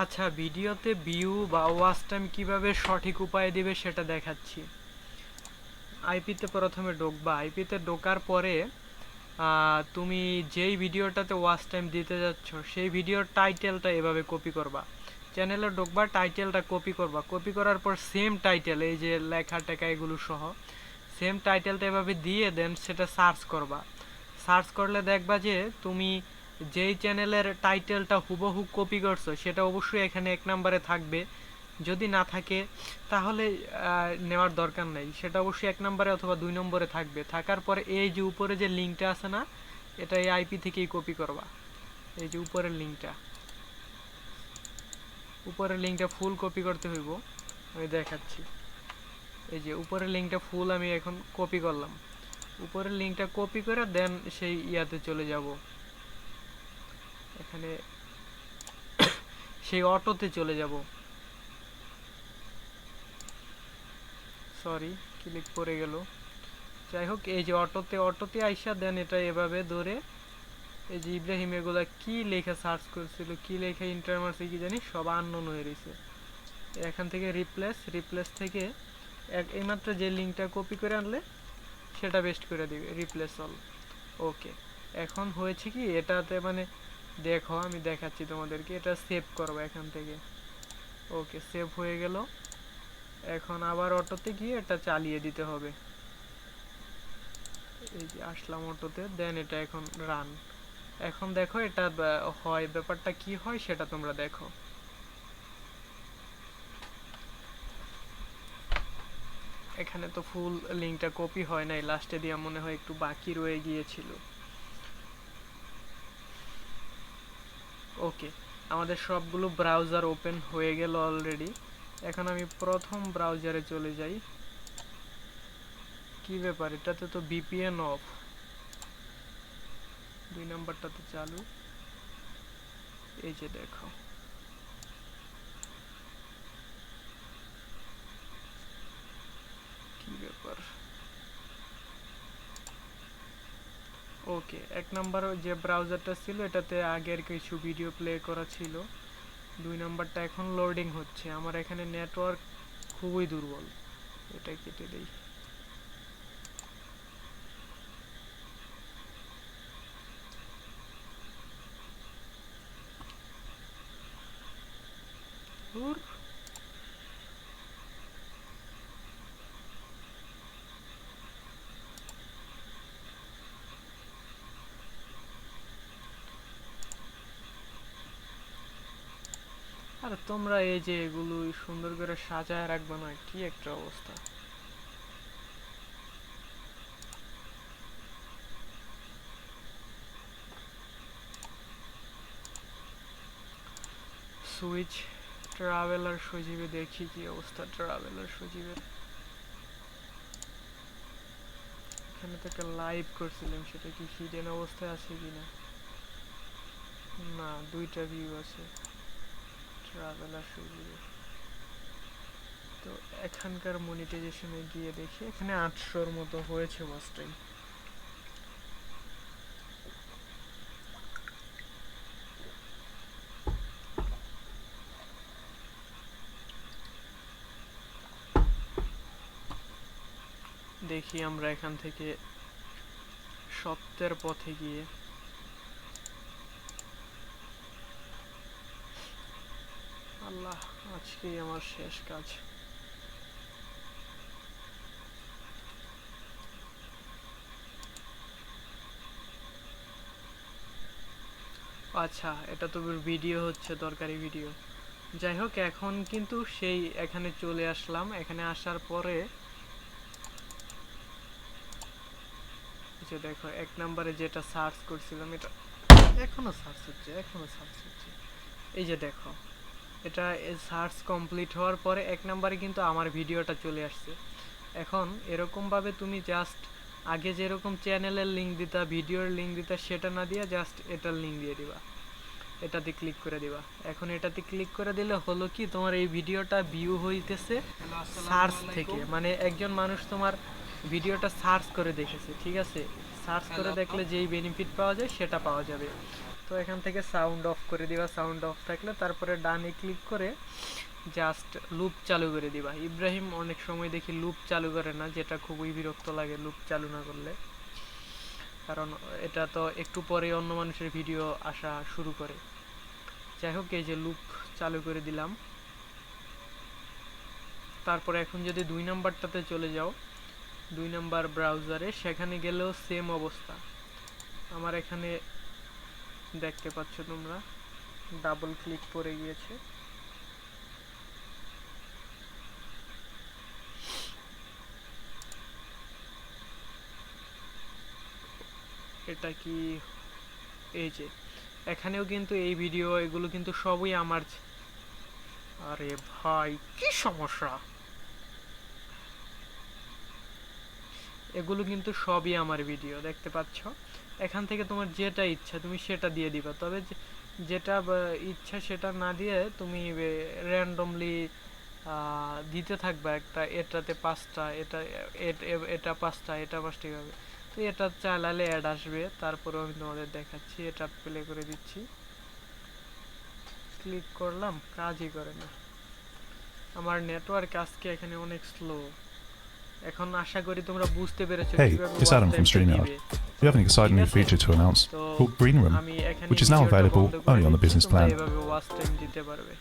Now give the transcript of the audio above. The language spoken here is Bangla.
আচ্ছা, ভিডিওতে ভিউ বা ওয়াচ টাইম কিভাবে সঠিক উপায়ে দিবে সেটা দেখাচ্ছি। আইপিতে প্রথমে ঢুকবা, আইপিতে ঢোকার পরে তুমি যেই ভিডিওটাতে ওয়াচ টাইম দিতে যাচ্ছ সেই ভিডিওর টাইটেলটা এভাবে কপি করবা। চ্যানেলে ঢুকবা, টাইটেলটা কপি করবা, কপি করার পর সেম টাইটেল, এই যে লেখা টেখা এগুলো সহ সেম টাইটেলটা এভাবে দিয়ে দেন সেটা সার্চ করবা। সার্চ করলে দেখবা যে তুমি যেই চ্যানেলের টাইটেলটা হুবহু কপি করছো সেটা অবশ্যই এখানে 1 নম্বরে থাকবে। যদি না থাকে তাহলে নেওয়ার দরকার নেই, সেটা অবশ্যই 1 নম্বরে অথবা 2 নম্বরে থাকবে। থাকার পরে এই যে উপরে যে লিঙ্কটা আছে না, এটা এই আইপি থেকেই কপি করবা। এই যে উপরের লিঙ্কটা ফুল কপি করতে হইব। আমি দেখাচ্ছি। এই যে উপরের লিঙ্কটা ফুল আমি এখন কপি করলাম। উপরের লিঙ্কটা কপি করে দেন সেই ইয়াতে চলে যাব, এখানে সেই অটোতে চলে যাব। সরি, ক্লিক পড়ে গেল। যাই হোক, এই যে অটোতে আইসা দেন এটা এভাবে ধরে, এই যে ইব্রাহিম এগুলা কি লেখা সার্চ করছিল, কি লেখা ইন্টার মারছে কি জানি, সব আননোন হয়ে রয়েছে। এখান থেকে রিপ্লেস থেকে এইমাত্র যে লিঙ্কটা কপি করে আনলে সেটা পেস্ট করে দিবে, রিপ্লেস অল। ওকে, এখন হয়েছে কি এটাতে, মানে দেখো আমি দেখাচ্ছি তোমাদেরকে, এটা সেভ করবো এখান থেকে। ওকে, সেভ হয়ে গেল। এখন আবার অটোতে গিয়ে এটা চালিয়ে দিতে হবে। এই যে আসলাম অটোতে, দেন এটা এখন রান। এখন দেখো এটা হয়, ব্যাপারটা কি হয় সেটা তোমরা দেখো। এখানে তো ফুল লিঙ্কটা কপি হয় নাই, লাস্টে দিয়া মনে হয় একটু বাকি রয়ে গিয়েছিল। ওকে, আমাদের সবগুলো ব্রাউজার ওপেন হয়ে গেল অলরেডি। এখন আমি প্রথম ব্রাউজারে চলে যাই। কি ব্যাপার, এটাতে তো ভিপিএন অফ, 2 নাম্বারটাতে চালু। এই যে দেখো, কি ব্যাপার। ওকে, 1 নাম্বার যে ব্রাউজারটা ছিল এটাতে আগের কিছু ভিডিও প্লে করা ছিল। 2 নাম্বারটা এখন লোডিং হচ্ছে। আমার এখানে নেটওয়ার্ক খুবই দুর্বল, এটা কেটে দেই। আর তোমরা এই যে এগুলো সুন্দর করে সাজায় রাখবে না, কি একটা অবস্থা। সুইচ ট্রাভেলার সজীবে দেখি কি অবস্থা। ট্রাভেলার সজীবের এখানে তো একটা লাইভ করছিলাম, সেটা কি হিডেন অবস্থায় আছে কিনা। না, 2টা ভিউ আছে ট্রাভেলার সজীবের। তো এখানকার মনিটাইজেশনে গিয়ে দেখি, এখানে 800-র মতো হয়েছে ওয়াচ টাইম। দেখি আমরা এখান থেকে সত্যের পথে গিয়ে। আল্লাহ, আজকেই আমার শেষ কাজ। আচ্ছা, এটা তো ভিডিও হচ্ছে, দরকারি ভিডিও। যাই হোক, এখন কিন্তু সেই এখানে চলে আসলাম। এখানে আসার পরে যে দেখো 1 নম্বরে যেটা সার্চ করছিলাম এটা এখনো সার্চ হচ্ছে। এই যে দেখো, এটা সার্চ কমপ্লিট হওয়ার পরে 1 নম্বরে কিন্তু আমার ভিডিওটা চলে আসছে। এখন এরকমভাবে তুমি জাস্ট আগে যেরকম চ্যানেলের লিঙ্ক দিতা, ভিডিওর লিঙ্ক দিতা, সেটা না দিয়ে জাস্ট এটার লিঙ্ক দিয়ে দিবা, এটাতে ক্লিক করে দিবা। এখন এটাতে ক্লিক করে দিলে হলো কি, তোমার এই ভিডিওটা ভিউ হইতেছে সার্চ থেকে, মানে একজন মানুষ তোমার ভিডিওটা সার্চ করে দেখেছে, ঠিক আছে। সার্চ করে দেখলে যেই বেনিফিট পাওয়া যায় সেটা পাওয়া যাবে। তো এখান থেকে সাউন্ড অফ করে দিবা, সাউন্ড অফ থাকলে তারপরে ডানে ক্লিক করে জাস্ট লুপ চালু করে দিবা। ইব্রাহিম অনেক সময় দেখি লুপ চালু করে না, যেটা খুবই বিরক্ত লাগে লুপ চালু না করলে, কারণ এটা তো একটু পরে অন্য মানুষের ভিডিও আসা শুরু করে। যাই হোক, এই যে লুপ চালু করে দিলাম। তারপরে এখন যদি 2 নাম্বারটাতে চলে যাও, 2 নাম্বার ব্রাউজারে, সেখানে গেলেও সেম অবস্থা। আমার এখানে দেখতে পাচ্ছ তোমরা ডাবল ক্লিক পড়ে গিয়েছে। এটা কি, এই যে এখানেও কিন্তু এই ভিডিও এগুলো কিন্তু সবই আমার। আরে ভাই কি সমস্যা, এগুলো কিন্তু সবই আমার ভিডিও দেখতে পাচ্ছ। এখান থেকে তোমার যেটা ইচ্ছা তুমি সেটা দিয়ে দিবা, তবে যেটা ইচ্ছা সেটা না দিয়ে তুমি র্যান্ডমলি দিতে থাকবা একটা, এটাতে 5টা, এটা 5টা, এটা 5টা হবে। তো এটা চালালে অ্যাড আসবে, তারপরে আমি তোমাদের দেখাচ্ছি। এটা প্লে করে দিচ্ছি, ক্লিক করলাম, কাজই করে না। আমার নেটওয়ার্ক আজকে এখানে অনেক স্লো। এখন আশা করি তোমরা বুঝতে পেরেছো Hey, কিভাবে it's ওয়াচ Adam from টাইমটা StreamYard. দিবে। We have an exciting new feature to announce তো called Green Room, আমি এখানে which is now ভিডিওটা available বন্ধ করে only on the দিচ্ছি, business তোমরা plan. এভাবে ওয়াচ টাইম দিতে পারবে।